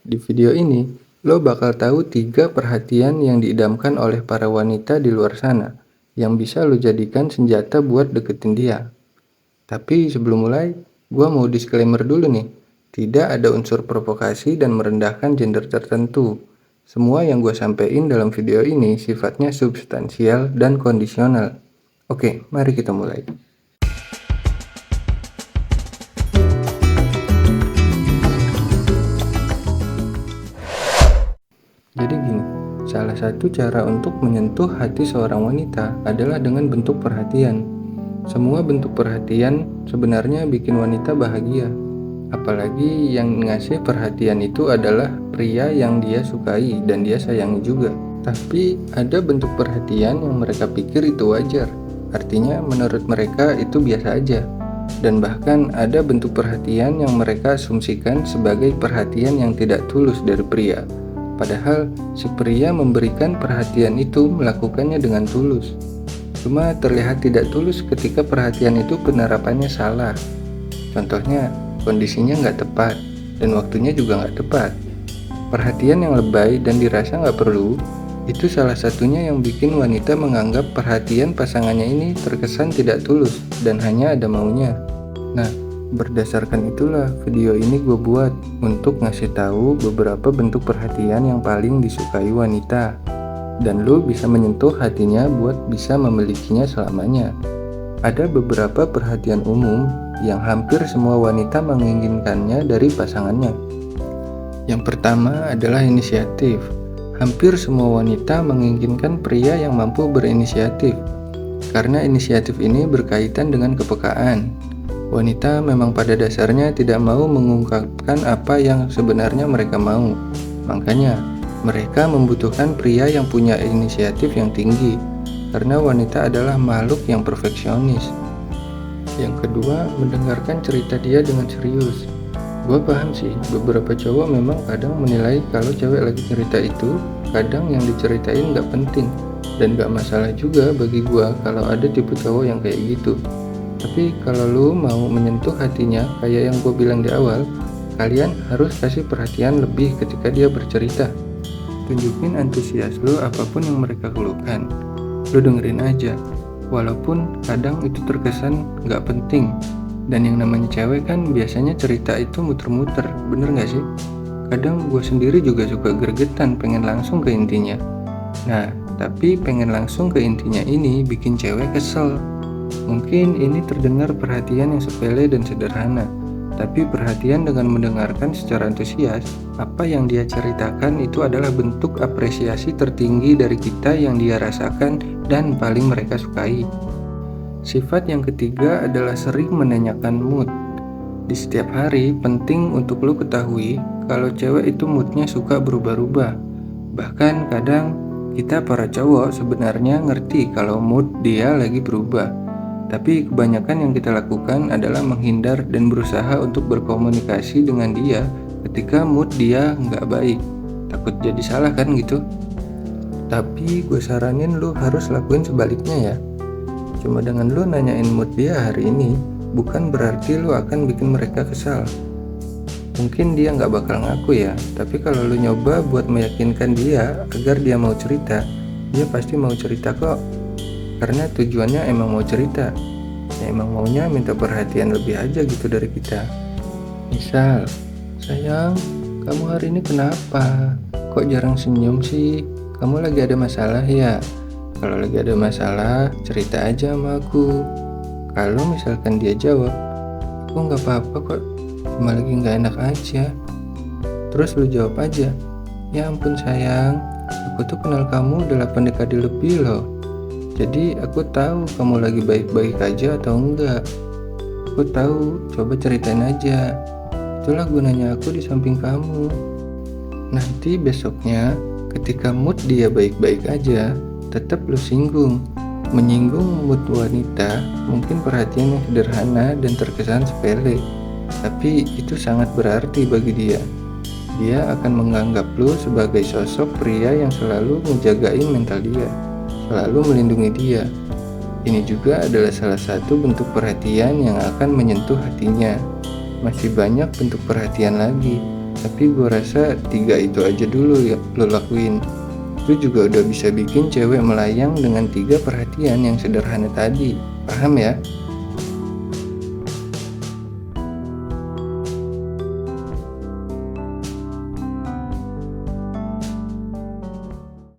Di video ini, lo bakal tahu 3 perhatian yang diidamkan oleh para wanita di luar sana, yang bisa lo jadikan senjata buat deketin dia. Tapi sebelum mulai, gua mau disclaimer dulu nih. Tidak ada unsur provokasi dan merendahkan gender tertentu. Semua yang gua sampein dalam video ini sifatnya substansial dan kondisional. Oke, mari kita mulai. Jadi gini, salah satu cara untuk menyentuh hati seorang wanita adalah dengan bentuk perhatian. Semua bentuk perhatian sebenarnya bikin wanita bahagia. Apalagi yang ngasih perhatian itu adalah pria yang dia sukai dan dia sayangi juga. Tapi ada bentuk perhatian yang mereka pikir itu wajar. Artinya menurut mereka itu biasa aja. Dan bahkan ada bentuk perhatian yang mereka asumsikan sebagai perhatian yang tidak tulus dari pria. Padahal si pria memberikan perhatian itu melakukannya dengan tulus. Cuma terlihat tidak tulus ketika perhatian itu penerapannya salah. Contohnya, kondisinya nggak tepat dan waktunya juga nggak tepat. Perhatian yang lebay dan dirasa nggak perlu, itu salah satunya yang bikin wanita menganggap perhatian pasangannya ini terkesan tidak tulus dan hanya ada maunya. Nah, berdasarkan itulah video ini gue buat untuk ngasih tahu beberapa bentuk perhatian yang paling disukai wanita dan lo bisa menyentuh hatinya buat bisa memilikinya selamanya. Ada beberapa perhatian umum yang hampir semua wanita menginginkannya dari pasangannya. Yang pertama adalah inisiatif. Hampir semua wanita menginginkan pria yang mampu berinisiatif karena inisiatif ini berkaitan dengan kepekaan. Wanita memang pada dasarnya tidak mau mengungkapkan apa yang sebenarnya mereka mau. Makanya, mereka membutuhkan pria yang punya inisiatif yang tinggi, karena wanita adalah makhluk yang perfeksionis. Yang kedua, mendengarkan cerita dia dengan serius. Gua paham sih, beberapa cowok memang kadang menilai kalau cewek lagi cerita itu, kadang yang diceritain gak penting. Dan gak masalah juga bagi gua kalau ada tipe cowok yang kayak gitu. Tapi kalau lu mau menyentuh hatinya kayak yang gue bilang di awal, kalian harus kasih perhatian lebih ketika dia bercerita. Tunjukin antusias lu apapun yang mereka keluhkan. Lu dengerin aja, walaupun kadang itu terkesan gak penting. Dan yang namanya cewek kan biasanya cerita itu muter-muter, bener gak sih? Kadang gue sendiri juga suka gregetan pengen langsung ke intinya. Nah, tapi pengen langsung ke intinya ini bikin cewek kesel. Mungkin ini terdengar perhatian yang sepele dan sederhana, tapi perhatian dengan mendengarkan secara antusias apa yang dia ceritakan itu adalah bentuk apresiasi tertinggi dari kita yang dia rasakan dan paling mereka sukai. Sifat yang ketiga adalah sering menanyakan mood. Di setiap hari penting untuk lu ketahui kalau cewek itu moodnya suka berubah-ubah. Bahkan kadang kita para cowok sebenarnya ngerti kalau mood dia lagi berubah. Tapi kebanyakan yang kita lakukan adalah menghindar dan berusaha untuk berkomunikasi dengan dia ketika mood dia nggak baik. Takut jadi salah kan gitu? Tapi gue saranin lu harus lakuin sebaliknya ya. Cuma dengan lu nanyain mood dia hari ini, bukan berarti lu akan bikin mereka kesal. Mungkin dia nggak bakal ngaku ya, tapi kalau lu nyoba buat meyakinkan dia agar dia mau cerita, dia pasti mau cerita kok. Karena tujuannya emang mau cerita, ya emang maunya minta perhatian lebih aja gitu dari kita. Misal, sayang, kamu hari ini kenapa? Kok jarang senyum sih? Kamu lagi ada masalah ya? Kalau lagi ada masalah, cerita aja sama aku. Kalau misalkan dia jawab, aku nggak apa-apa kok, cuma lagi nggak enak aja. Terus lu jawab aja, ya ampun sayang, aku tuh kenal kamu 8 dekade lebih loh. Jadi aku tahu kamu lagi baik-baik aja atau enggak. Aku tahu, coba ceritain aja. Itulah gunanya aku di samping kamu. Nanti besoknya, ketika mood dia baik-baik aja, tetap lu singgung. Menyinggung mood wanita mungkin perhatian yang sederhana dan terkesan sepele. Tapi itu sangat berarti bagi dia. Dia akan menganggap lu sebagai sosok pria yang selalu ngejagain mental dia, selalu melindungi dia. Ini juga adalah salah satu bentuk perhatian yang akan menyentuh hatinya. Masih banyak bentuk perhatian lagi, Tapi gue rasa 3 itu aja dulu ya lo lakuin. Lu juga udah bisa bikin cewek melayang dengan 3 perhatian yang sederhana tadi. Paham ya?